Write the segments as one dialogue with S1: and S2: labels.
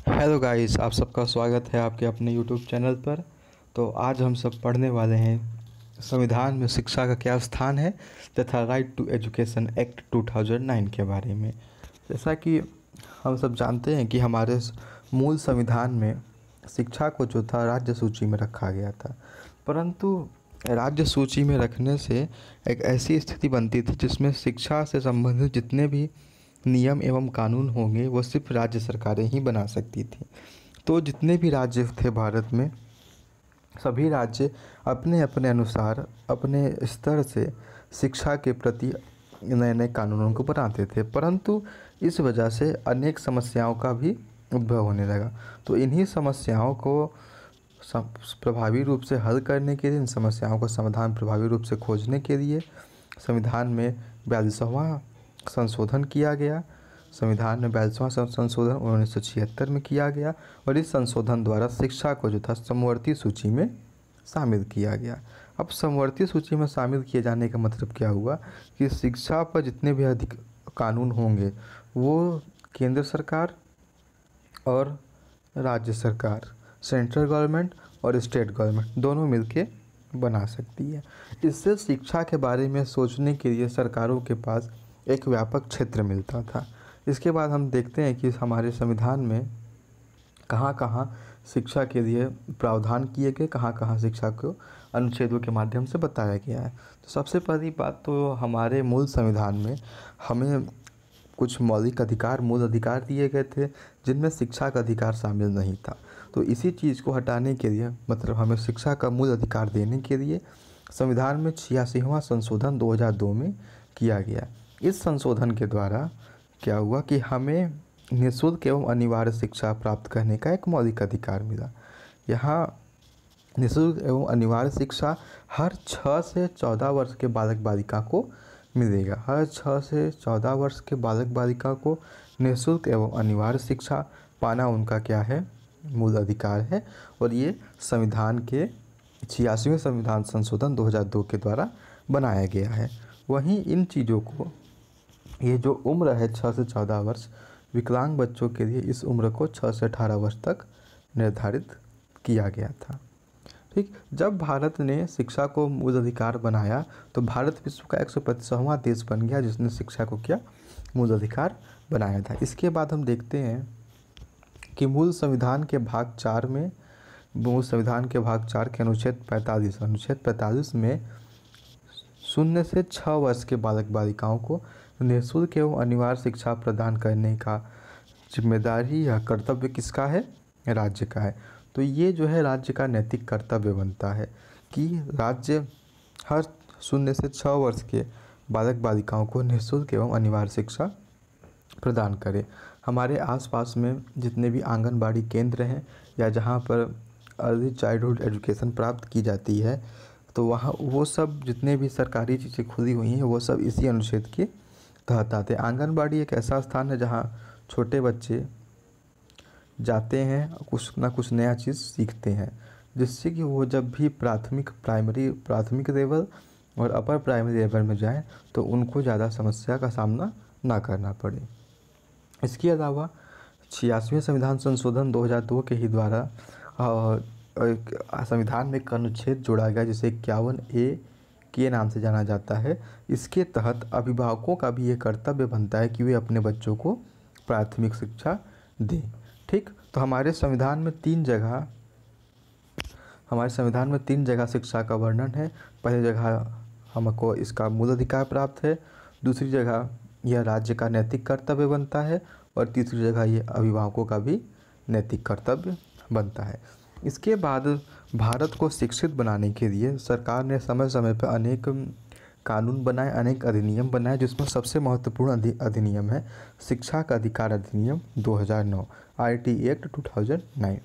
S1: Hello guys, आप सबका स्वागत है आपके अपने यूट्यूब चैनल पर। तो आज हम सब पढ़ने वाले हैं संविधान में शिक्षा का क्या स्थान है तथा राइट टू एजुकेशन एक्ट 2009 के बारे में। जैसा कि हम सब जानते हैं कि हमारे मूल संविधान में शिक्षा को जो था राज्य सूची में रखा गया था, परंतु राज्य सूची में रखने से एक ऐसी स्थिति बनती थी जिसमें शिक्षा से संबंधित जितने भी नियम एवं कानून होंगे वो सिर्फ राज्य सरकारें ही बना सकती थी। तो जितने भी राज्य थे भारत में, सभी राज्य अपने अपने अनुसार अपने स्तर से शिक्षा के प्रति नए नए कानूनों को बनाते थे, परंतु इस वजह से अनेक समस्याओं का भी उद्भव होने लगा। तो इन्हीं समस्याओं को प्रभावी रूप से हल करने के लिए, इन समस्याओं का समाधान प्रभावी रूप से खोजने के लिए संविधान में 42वां संशोधन किया गया। संविधान में 42वां संशोधन 1976 में किया गया और इस संशोधन द्वारा शिक्षा को जो था समवर्ती सूची में शामिल किया गया। अब समवर्ती सूची में शामिल किए जाने का मतलब क्या हुआ कि शिक्षा पर जितने भी अधिक कानून होंगे वो केंद्र सरकार और राज्य सरकार, सेंट्रल गवर्नमेंट और स्टेट गवर्नमेंट दोनों मिलके बना सकती है। इससे शिक्षा के बारे में सोचने के लिए सरकारों के पास एक व्यापक क्षेत्र मिलता था। इसके बाद हम देखते हैं कि हमारे संविधान में कहाँ कहाँ शिक्षा के लिए प्रावधान किए गए, कहाँ कहाँ शिक्षा को अनुच्छेदों के माध्यम से बताया गया है। तो सबसे पहली बात तो हमारे मूल संविधान में हमें कुछ मौलिक अधिकार, मूल अधिकार दिए गए थे जिनमें शिक्षा का अधिकार शामिल नहीं था। तो इसी चीज़ को हटाने के लिए, मतलब हमें शिक्षा का मूल अधिकार देने के लिए संविधान में 86वां संशोधन 2002 में किया गया। इस संशोधन के द्वारा क्या हुआ कि हमें निःशुल्क एवं अनिवार्य शिक्षा प्राप्त करने का एक मौलिक अधिकार मिला। यहाँ निःशुल्क एवं अनिवार्य शिक्षा हर 6 से 14 वर्ष के बालक बालिका को मिलेगा। हर 6 से 14 वर्ष के बालक बालिका को निःशुल्क एवं अनिवार्य शिक्षा पाना उनका क्या है, मूल अधिकार है। और ये संविधान के 86वें संविधान संशोधन 2002 के द्वारा बनाया गया है। वहीं इन चीज़ों को, ये जो उम्र है 6 से 14 वर्ष, विकलांग बच्चों के लिए इस उम्र को 6 से 18 वर्ष तक निर्धारित किया गया था। ठीक, जब भारत ने शिक्षा को मूल अधिकार बनाया तो भारत विश्व का 125वां देश बन गया जिसने शिक्षा को क्या, मूल अधिकार बनाया था। इसके बाद हम देखते हैं कि मूल संविधान के भाग 4 में, मूल संविधान के भाग 4 के अनुच्छेद 45 में 0 से 6 वर्ष के बालक बालिकाओं को निःशुल्क एवं अनिवार्य शिक्षा प्रदान करने का जिम्मेदारी या कर्तव्य किसका है, राज्य का है। तो ये जो है राज्य का नैतिक कर्तव्य बनता है कि राज्य हर 0 से 6 वर्ष के बालक बालिकाओं को निःशुल्क एवं अनिवार्य शिक्षा प्रदान करे। हमारे आसपास में जितने भी आंगनबाड़ी केंद्र हैं या जहाँ पर अर्ली चाइल्डहुड एजुकेशन प्राप्त की जाती है, तो वहाँ वो सब जितने भी सरकारी चीज़ें खुली हुई हैं वो सब इसी अनुच्छेद के तहत आते हैं। आंगनबाड़ी एक ऐसा स्थान है जहाँ छोटे बच्चे जाते हैं, कुछ ना कुछ नया चीज़ सीखते हैं, जिससे कि वो जब भी प्राथमिक लेवल और अपर प्राइमरी लेवल में जाएं तो उनको ज़्यादा समस्या का सामना ना करना पड़े। इसके अलावा 86वें संविधान संशोधन 2002 के ही द्वारा संविधान में एक अनुच्छेद जोड़ा गया जिसे 51A के नाम से जाना जाता है। इसके तहत अभिभावकों का भी ये कर्तव्य बनता है कि वे अपने बच्चों को प्राथमिक शिक्षा दें। ठीक, तो हमारे संविधान में 3 जगह शिक्षा का वर्णन है। पहली जगह हमको इसका मूल अधिकार प्राप्त है, दूसरी जगह यह राज्य का नैतिक कर्तव्य बनता है और तीसरी जगह ये अभिभावकों का भी नैतिक कर्तव्य बनता है। इसके बाद भारत को शिक्षित बनाने के लिए सरकार ने समय समय पर अनेक कानून बनाए, अनेक अधिनियम बनाए, जिसमें सबसे महत्वपूर्ण अधिनियम है शिक्षा का अधिकार अधिनियम 2009, RT एक्ट 2009।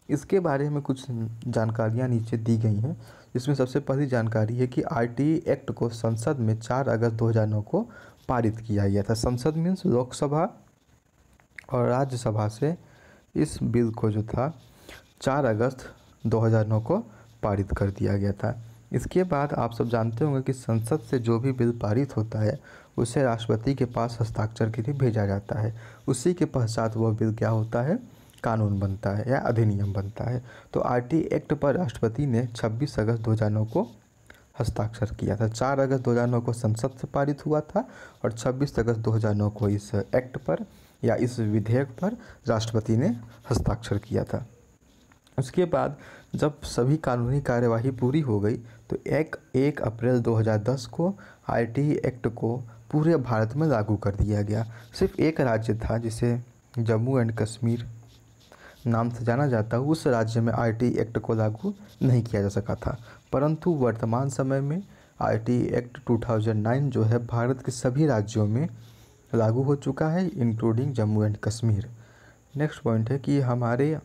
S1: इसके बारे में कुछ जानकारियाँ नीचे दी गई हैं, जिसमें सबसे पहली जानकारी है कि RT एक्ट को संसद में 4 अगस्त 2009 को पारित किया गया था। संसद मीन्स लोकसभा और राज्यसभा से इस बिल को जो था 4 अगस्त 2009 को पारित कर दिया गया था। इसके बाद आप सब जानते होंगे कि संसद से जो भी बिल पारित होता है उसे राष्ट्रपति के पास हस्ताक्षर के लिए भेजा जाता है। उसी के पश्चात वह बिल क्या होता है, कानून बनता है या अधिनियम बनता है। तो आरटी एक्ट पर राष्ट्रपति ने 26 अगस्त 2009 को हस्ताक्षर किया था। 4 अगस्त 2009 को संसद से पारित हुआ था और 26 अगस्त 2009 को इस एक्ट पर या इस विधेयक पर राष्ट्रपति ने हस्ताक्षर किया था। उसके बाद जब सभी कानूनी कार्यवाही पूरी हो गई तो 1 अप्रैल 2010 को आरटी एक्ट को पूरे भारत में लागू कर दिया गया। सिर्फ एक राज्य था जिसे जम्मू एंड कश्मीर नाम से जाना जाता है, उस राज्य में आरटी एक्ट को लागू नहीं किया जा सका था, परंतु वर्तमान समय में आरटी एक्ट 2009 जो है भारत के सभी राज्यों में लागू हो चुका है, including Jammu and Kashmir. Next point है कि हमारे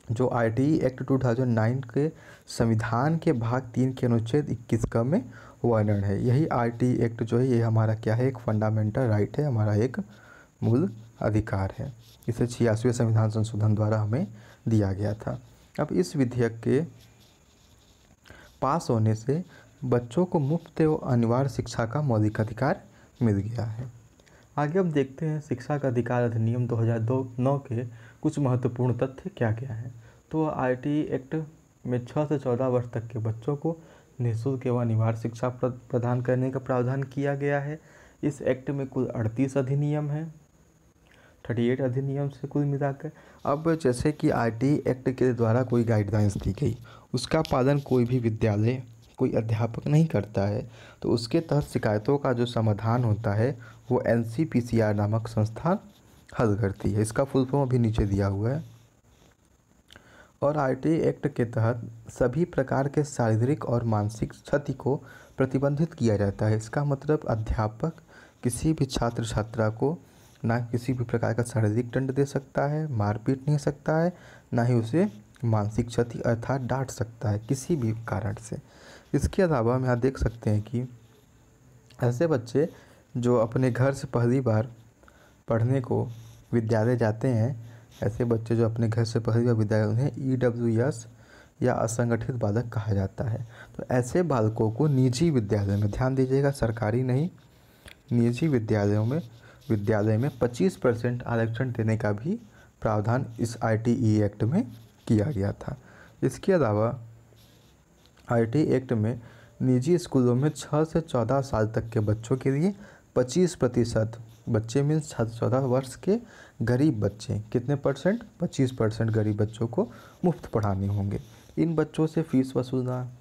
S1: जो आरटी एक्ट 2009 के संविधान के भाग 3 के अनुच्छेद 21 क में वर्णन है। यही आरटी एक्ट जो है ये हमारा क्या है, एक फंडामेंटल राइट है, हमारा एक मूल अधिकार है। इसे 86वें संविधान संशोधन द्वारा हमें दिया गया था। अब इस विधेयक के पास होने से बच्चों को मुफ्त एवं अनिवार्य शिक्षा का मौलिक अधिकार मिल गया है। आगे हम देखते हैं शिक्षा का अधिकार अधिनियम 2009 के कुछ महत्वपूर्ण तथ्य क्या क्या हैं। तो आरटी एक्ट में 6 से 14 वर्ष तक के बच्चों को निःशुल्क एवं अनिवार्य शिक्षा प्रदान करने का प्रावधान किया गया है। इस एक्ट में कुल 38 अधिनियम हैं, 38 अधिनियम से कुल मिलाकर। अब जैसे कि आरटी एक्ट के द्वारा कोई गाइडलाइंस दी गई, उसका पालन कोई भी विद्यालय, कोई अध्यापक नहीं करता है, तो उसके तहत शिकायतों का जो समाधान होता है वो NCPCR नामक संस्था हल करती है। इसका फुल फॉर्म अभी नीचे दिया हुआ है। और आरटी एक्ट के तहत सभी प्रकार के शारीरिक और मानसिक क्षति को प्रतिबंधित किया जाता है। इसका मतलब अध्यापक किसी भी छात्र छात्रा को ना किसी भी प्रकार का शारीरिक दंड दे सकता है, मारपीट नहीं सकता है, ना ही उसे मानसिक क्षति अर्थात डांट सकता है किसी भी कारण से। इसके अलावा हम यहाँ देख सकते हैं कि ऐसे बच्चे जो अपने घर से पहली बार पढ़ने को विद्यालय जाते हैं, ऐसे बच्चे जो अपने घर से पहली बार विद्यालय, उन्हें EWS या असंगठित बालक कहा जाता है। तो ऐसे बालकों को निजी विद्यालय में, ध्यान दीजिएगा सरकारी नहीं, निजी विद्यालयों में 25% आरक्षण देने का भी प्रावधान इस आरटीई एक्ट में किया गया था। इसके अलावा आरटी एक्ट में निजी स्कूलों में 6 से 14 साल तक के बच्चों के लिए 25% बच्चे मीन्स 6 से 14 वर्ष के गरीब बच्चे, कितने परसेंट, 25% गरीब बच्चों को मुफ्त पढ़ाने होंगे। इन बच्चों से फ़ीस वसूलना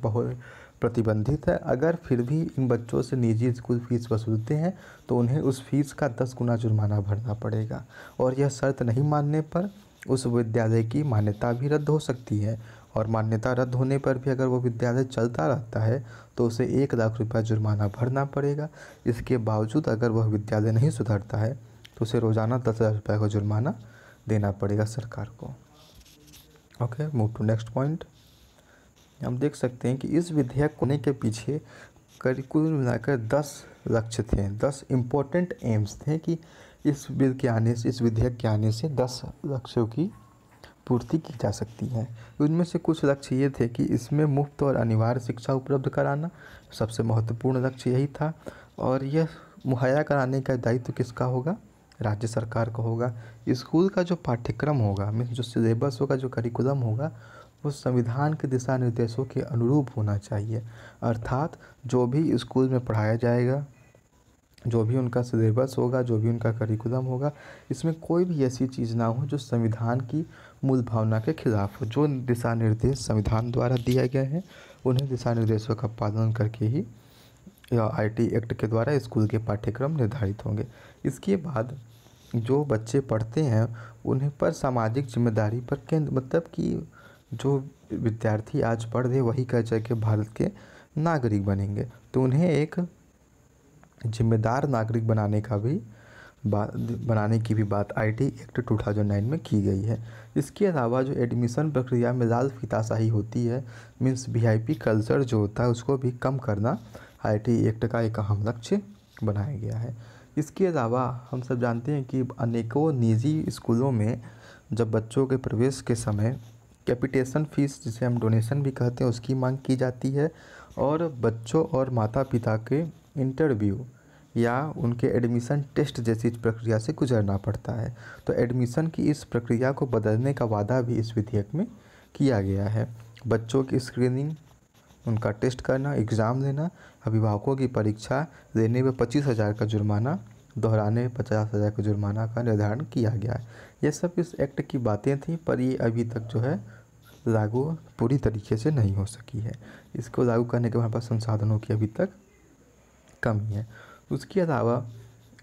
S1: बहुत प्रतिबंधित है। अगर फिर भी इन बच्चों से निजी स्कूल फ़ीस वसूलते हैं तो उन्हें उस फीस का 10 गुना जुर्माना भरना पड़ेगा, और यह शर्त नहीं मानने पर उस विद्यालय की मान्यता भी रद्द हो सकती है। और मान्यता रद्द होने पर भी अगर वो विद्यालय चलता रहता है तो उसे 1 लाख रुपया जुर्माना भरना पड़ेगा। इसके बावजूद अगर वह विद्यालय नहीं सुधरता है तो उसे रोज़ाना 10,000 रुपये का जुर्माना देना पड़ेगा सरकार को। Okay, move to next point. हम देख सकते हैं कि इस विधेयक होने के पीछे कुल मिलाकर 10 लक्ष्य थे, 10 इम्पोर्टेंट एम्स थे कि इस बिल के आने से, इस विधेयक के आने से 10 लक्ष्यों की पूर्ति की जा सकती है। उनमें से कुछ लक्ष्य ये थे कि इसमें मुफ्त और अनिवार्य शिक्षा उपलब्ध कराना सबसे महत्वपूर्ण लक्ष्य यही था, और यह मुहैया कराने का दायित्व किसका होगा, राज्य सरकार का होगा। स्कूल का जो पाठ्यक्रम होगा, मीन्स जो सिलेबस होगा, जो करिकुलम होगा, वो संविधान के दिशा निर्देशों के अनुरूप होना चाहिए। अर्थात जो भी स्कूल में पढ़ाया जाएगा, जो भी उनका सिलेबस होगा, जो भी उनका करिकुलम होगा, इसमें कोई भी ऐसी चीज़ ना हो जो संविधान की मूल भावना के खिलाफ हो। जो दिशा निर्देश संविधान द्वारा दिए गए हैं उन्हें दिशा निर्देशों का पालन करके ही आरटी एक्ट के द्वारा स्कूल के पाठ्यक्रम निर्धारित होंगे। इसके बाद जो बच्चे पढ़ते हैं उन्हें पर सामाजिक जिम्मेदारी पर केंद्र, मतलब कि जो विद्यार्थी आज पढ़ रहे वही कह जाए कि भारत के नागरिक बनेंगे, तो उन्हें एक जिम्मेदार नागरिक बनाने की भी बात आरटी एक्ट 2009 में की गई है। इसके अलावा जो एडमिशन प्रक्रिया में लाल फीताशाही होती है, मीन्स VIP कल्चर जो होता है, उसको भी कम करना आरटी एक्ट का एक अहम लक्ष्य बनाया गया है। इसके अलावा हम सब जानते हैं कि अनेकों निजी स्कूलों में जब बच्चों के प्रवेश के समय कैपिटेशन फीस, जिसे हम डोनेशन भी कहते हैं, उसकी मांग की जाती है, और बच्चों और माता पिता के इंटरव्यू या उनके एडमिशन टेस्ट जैसी प्रक्रिया से गुजरना पड़ता है। तो एडमिशन की इस प्रक्रिया को बदलने का वादा भी इस विधेयक में किया गया है। बच्चों की स्क्रीनिंग, उनका टेस्ट करना, एग्ज़ाम लेना, अभिभावकों की परीक्षा लेने में 25,000 का जुर्माना, दोहराने में 50,000 का जुर्माना का निर्धारण किया गया है। ये सब इस एक्ट की बातें थी, पर ये अभी तक जो है लागू पूरी तरीके से नहीं हो सकी है। इसको लागू करने के हमारे पास संसाधनों की अभी तक कमी है। उसके अलावा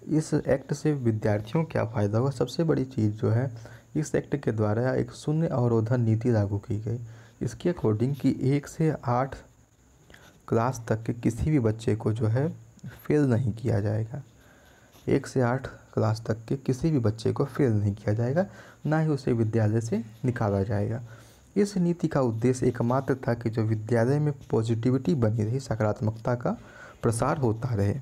S1: इस एक्ट से विद्यार्थियों को क्या फ़ायदा होगा? सबसे बड़ी चीज़ जो है, इस एक्ट के द्वारा एक शून्य अवरोधन नीति लागू की गई। इसके अकॉर्डिंग कि 1 से 8 क्लास तक के किसी भी बच्चे को जो है फेल नहीं किया जाएगा। 1 से 8 क्लास तक के किसी भी बच्चे को फेल नहीं किया जाएगा, ना ही उसे विद्यालय से निकाला जाएगा। इस नीति का उद्देश्य एकमात्र था कि जो विद्यालय में पॉजिटिविटी बनी रही, सकारात्मकता का प्रसार होता रहे।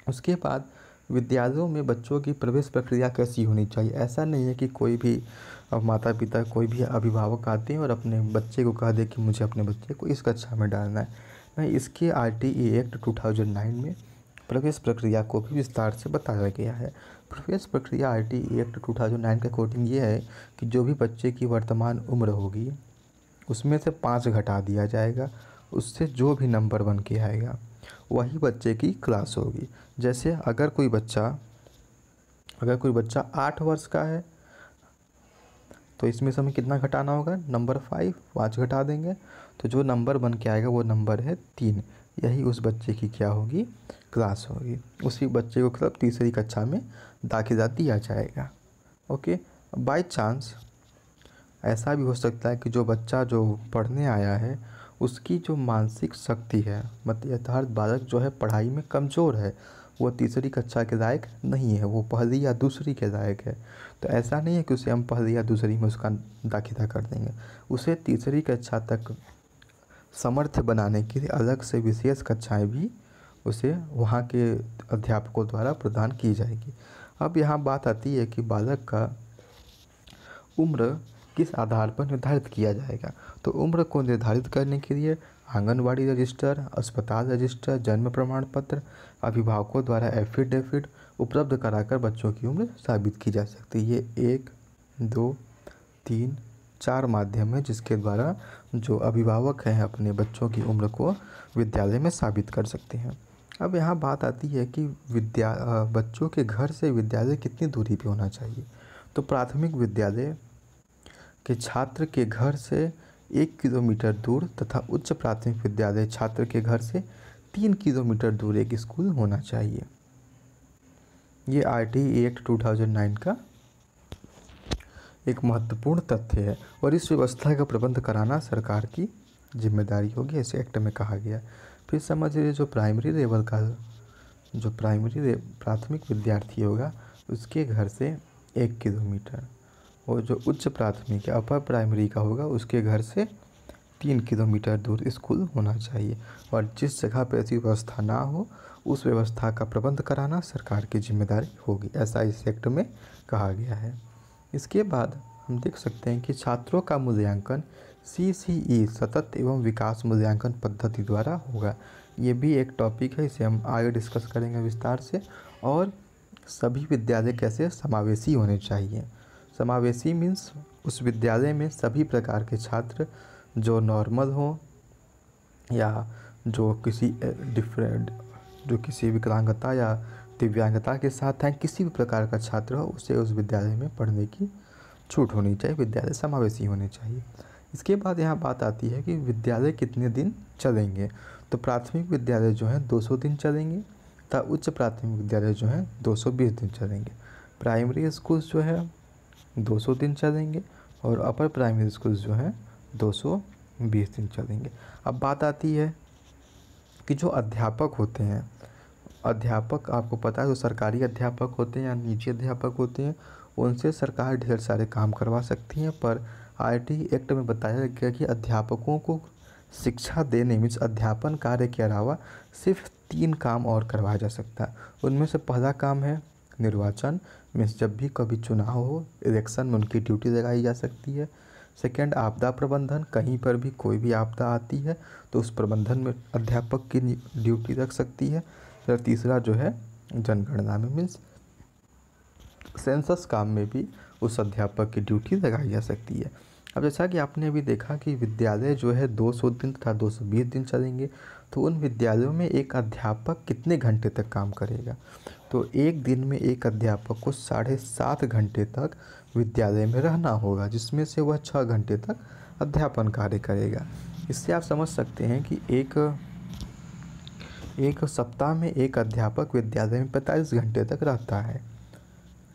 S1: उसके बाद विद्यालयों में बच्चों की प्रवेश प्रक्रिया कैसी होनी चाहिए? ऐसा नहीं है कि कोई भी माता पिता, कोई भी अभिभावक आते हैं और अपने बच्चे को कह दे कि मुझे अपने बच्चे को इस कक्षा में डालना है। नहीं, इसके RTE एक्ट 2009 में प्रवेश प्रक्रिया को भी विस्तार से बताया गया है। प्रवेश प्रक्रिया RTE एक्ट 2009 के अकॉर्डिंग ये है कि जो भी बच्चे की वर्तमान उम्र होगी उसमें से 5 घटा दिया जाएगा। उससे जो भी नंबर बन के आएगा वही बच्चे की क्लास होगी। जैसे अगर कोई बच्चा 8 वर्ष का है तो इसमें से हमें कितना घटाना होगा? नंबर 5 घटा देंगे, तो जो नंबर बन के आएगा वो नंबर है 3। यही उस बच्चे की क्या होगी? क्लास होगी। उसी बच्चे को मतलब तीसरी कक्षा में दाखिला दिया जाएगा। ओके। बाय चांस ऐसा भी हो सकता है कि जो बच्चा जो पढ़ने आया है उसकी जो मानसिक शक्ति है, मतलब यथार्थ बालक जो है पढ़ाई में कमज़ोर है, वो तीसरी कक्षा के लायक नहीं है, वो पहली या दूसरी के लायक है। तो ऐसा नहीं है कि उसे हम पहली या दूसरी में उसका दाखिला कर देंगे। उसे तीसरी कक्षा तक समर्थ बनाने के लिए अलग से विशेष कक्षाएं भी उसे वहाँ के अध्यापकों द्वारा प्रदान की जाएगी। अब यहाँ बात आती है कि बालक का उम्र किस आधार पर निर्धारित किया जाएगा। तो उम्र को निर्धारित करने के लिए आंगनवाड़ी रजिस्टर, अस्पताल रजिस्टर, जन्म प्रमाण पत्र, अभिभावकों द्वारा एफिडेविट उपलब्ध कराकर बच्चों की उम्र साबित की जा सकती है। ये 1, 2, 3, 4 माध्यम है जिसके द्वारा जो अभिभावक हैं अपने बच्चों की उम्र को विद्यालय में साबित कर सकते हैं। अब यहाँ बात आती है कि बच्चों के घर से विद्यालय कितनी दूरी पे होना चाहिए। तो प्राथमिक विद्यालय के छात्र के घर से 1 किलोमीटर दूर तथा उच्च प्राथमिक विद्यालय छात्र के घर से 3 किलोमीटर दूर एक स्कूल होना चाहिए। ये RTE एक्ट 2009 का एक महत्वपूर्ण तथ्य है और इस व्यवस्था का प्रबंध कराना सरकार की जिम्मेदारी होगी, इस एक्ट में कहा गया। फिर समझ लीजिए जो प्राइमरी लेवल का जो प्राथमिक विद्यार्थी होगा उसके घर से 1 किलोमीटर, और जो उच्च प्राथमिक या अपर प्राइमरी का होगा उसके घर से 3 किलोमीटर दूर स्कूल होना चाहिए। और जिस जगह पर ऐसी व्यवस्था ना हो उस व्यवस्था का प्रबंध कराना सरकार की जिम्मेदारी होगी, ऐसा इस एक्ट में कहा गया है। इसके बाद हम देख सकते हैं कि छात्रों का मूल्यांकन CCE सतत एवं विकास मूल्यांकन पद्धति द्वारा होगा। ये भी एक टॉपिक है, इसे हम आगे डिस्कस करेंगे विस्तार से। और सभी विद्यालय कैसे समावेशी होने चाहिए। समावेशी मीन्स उस विद्यालय में सभी प्रकार के छात्र जो नॉर्मल हो या जो किसी विकलांगता या दिव्यांगता के साथ हैं, किसी भी प्रकार का छात्र हो उसे उस विद्यालय में पढ़ने की छूट होनी चाहिए, विद्यालय समावेशी होने चाहिए। इसके बाद यहाँ बात आती है कि विद्यालय कितने दिन चलेंगे। तो प्राथमिक विद्यालय जो है 200 दिन चलेंगे तथा उच्च प्राथमिक विद्यालय जो है 220 दिन चलेंगे। प्राइमरी स्कूल जो है 200 दिन चलेंगे और अपर प्राइमरी स्कूल जो है 220 दिन चलेंगे। अब बात आती है कि जो अध्यापक होते हैं, अध्यापक आपको पता है जो सरकारी अध्यापक होते हैं या निजी अध्यापक होते हैं, उनसे सरकार ढेर सारे काम करवा सकती है। पर RTE एक्ट में बताया गया कि अध्यापकों को शिक्षा देने मीन्स अध्यापन कार्य के अलावा सिर्फ 3 काम और करवाया जा सकता है। उनमें से पहला काम है निर्वाचन, मीन्स जब भी कभी चुनाव हो इलेक्शन में उनकी ड्यूटी लगाई जा सकती है। सेकंड, आपदा प्रबंधन, कहीं पर भी कोई भी आपदा आती है तो उस प्रबंधन में अध्यापक की ड्यूटी रख सकती है। फिर तीसरा जो है जनगणना में, मीन्स सेंसस काम में भी उस अध्यापक की ड्यूटी लगाई जा सकती है। अब जैसा कि आपने अभी देखा कि विद्यालय जो है 200 दिन तथा 220 दिन चलेंगे, तो उन विद्यालयों में एक अध्यापक कितने घंटे तक काम करेगा? तो एक दिन में एक अध्यापक को 7.5 घंटे तक विद्यालय में रहना होगा, जिसमें से वह 6 घंटे तक अध्यापन कार्य करेगा। इससे आप समझ सकते हैं कि एक सप्ताह में एक अध्यापक विद्यालय में 45 घंटे तक रहता है।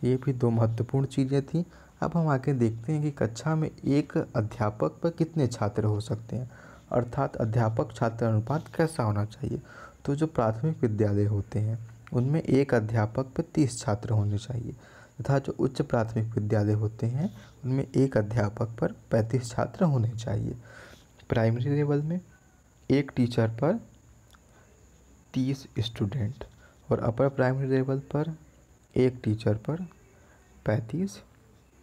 S1: ये भी दो महत्वपूर्ण चीज़ें थीं। अब हम आगे देखते हैं कि कक्षा में एक अध्यापक पर कितने छात्र हो सकते हैं, अर्थात अध्यापक छात्र अनुपात कैसा होना चाहिए। तो जो प्राथमिक विद्यालय होते हैं उनमें एक अध्यापक पर 30 छात्र होने चाहिए, तथा जो उच्च प्राथमिक विद्यालय होते हैं उनमें एक अध्यापक पर 35 छात्र होने चाहिए। प्राइमरी लेवल में एक टीचर पर 30 स्टूडेंट और अपर प्राइमरी लेवल पर एक टीचर पर 35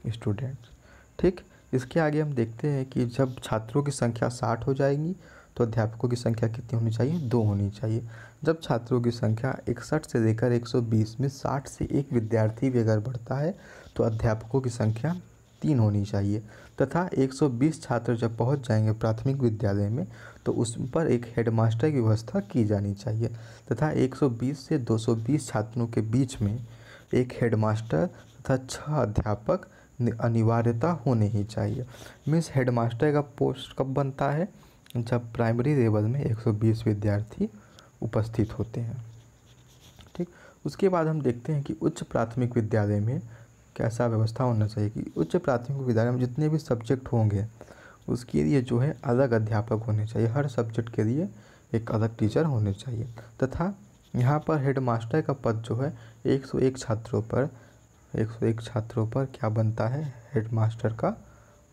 S1: स्टूडेंट्स। ठीक, इसके आगे हम देखते हैं कि जब छात्रों की संख्या 60 हो जाएगी तो अध्यापकों की संख्या कितनी होनी चाहिए? 2 होनी चाहिए। जब छात्रों की संख्या 61 से लेकर 120 में 60 से एक विद्यार्थी भी अगर बढ़ता है तो अध्यापकों की संख्या 3 होनी चाहिए, तथा 120 छात्र जब पहुंच जाएंगे प्राथमिक विद्यालय में तो उस पर एक हेडमास्टर की व्यवस्था की जानी चाहिए, तथा 120 से 220 छात्रों के बीच में एक हेडमास्टर तथा 6 अध्यापक अनिवार्यता होने ही चाहिए। मीन्स हेडमास्टर का पोस्ट कब बनता है? जब प्राइमरी लेवल में 120 विद्यार्थी उपस्थित होते हैं। ठीक, उसके बाद हम देखते हैं कि उच्च प्राथमिक विद्यालय में कैसा व्यवस्था होना चाहिए कि उच्च प्राथमिक विद्यालय में जितने भी सब्जेक्ट होंगे उसके लिए जो है अलग अध्यापक होने चाहिए, हर सब्जेक्ट के लिए एक अलग टीचर होने चाहिए, तथा यहाँ पर हेडमास्टर का पद जो है 101 छात्रों पर क्या बनता है? हेडमास्टर का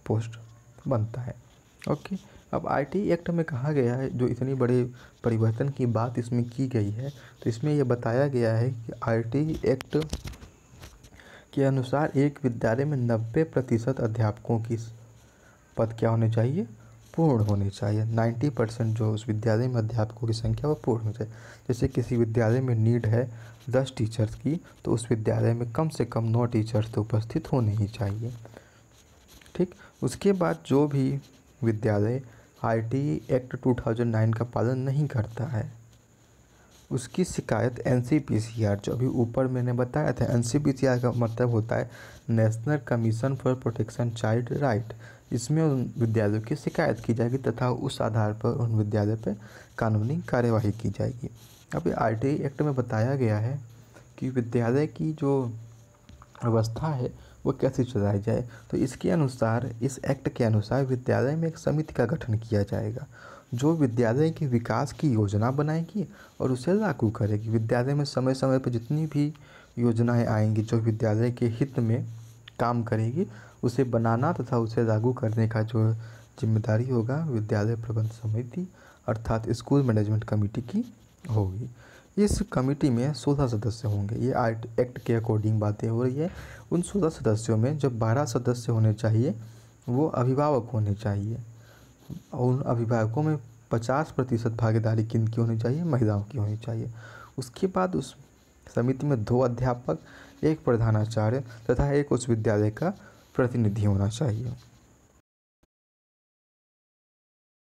S1: पोस्ट बनता है। ओके, अब आईटी एक्ट में कहा गया है, जो इतनी बड़े परिवर्तन की बात इसमें की गई है, तो इसमें यह बताया गया है कि आईटी एक्ट के अनुसार एक विद्यालय में 90% अध्यापकों की पद क्या होने चाहिए? पूर्ण होने चाहिए। 90% जो उस विद्यालय में अध्यापकों की संख्या वो पूर्ण हो जाए। जैसे किसी विद्यालय में नीड है 10 टीचर्स की, तो उस विद्यालय में कम से कम 9 टीचर्स तो उपस्थित होने ही चाहिए। ठीक, उसके बाद जो भी विद्यालय आईटी एक्ट 2009 का पालन नहीं करता है उसकी शिकायत एनसीपीसीआर, जो अभी ऊपर मैंने बताया था, एनसीपीसीआर का मतलब होता है national commission for protection child right. इसमें उन विद्यालयों की शिकायत की जाएगी तथा उस आधार पर उन विद्यालय पर कानूनी कार्यवाही की जाएगी। अभी आरटीई एक्ट में बताया गया है कि विद्यालय की जो व्यवस्था है वो कैसे चलाई जाए। तो इसके अनुसार, इस एक्ट के अनुसार विद्यालय में एक समिति का गठन किया जाएगा जो विद्यालय के विकास की योजना बनाएगी और उसे लागू करेगी। विद्यालय में समय समय पर जितनी भी योजनाएं आएंगी जो विद्यालय के हित में काम करेगी उसे बनाना तथा उसे लागू करने का जो जिम्मेदारी होगा विद्यालय प्रबंध समिति अर्थात स्कूल मैनेजमेंट कमेटी की होगी। इस कमेटी में 16 सदस्य होंगे। ये एक्ट के अकॉर्डिंग बातें हो रही है। उन 16 सदस्यों में जो 12 सदस्य होने चाहिए वो अभिभावक होने चाहिए और उन अभिभावकों में 50% भागीदारी किनकी होनी चाहिए? महिलाओं की होनी चाहिए। उसके बाद उस समिति में 2 अध्यापक, एक प्रधानाचार्य तथा एक उस विद्यालय का प्रतिनिधि होना चाहिए।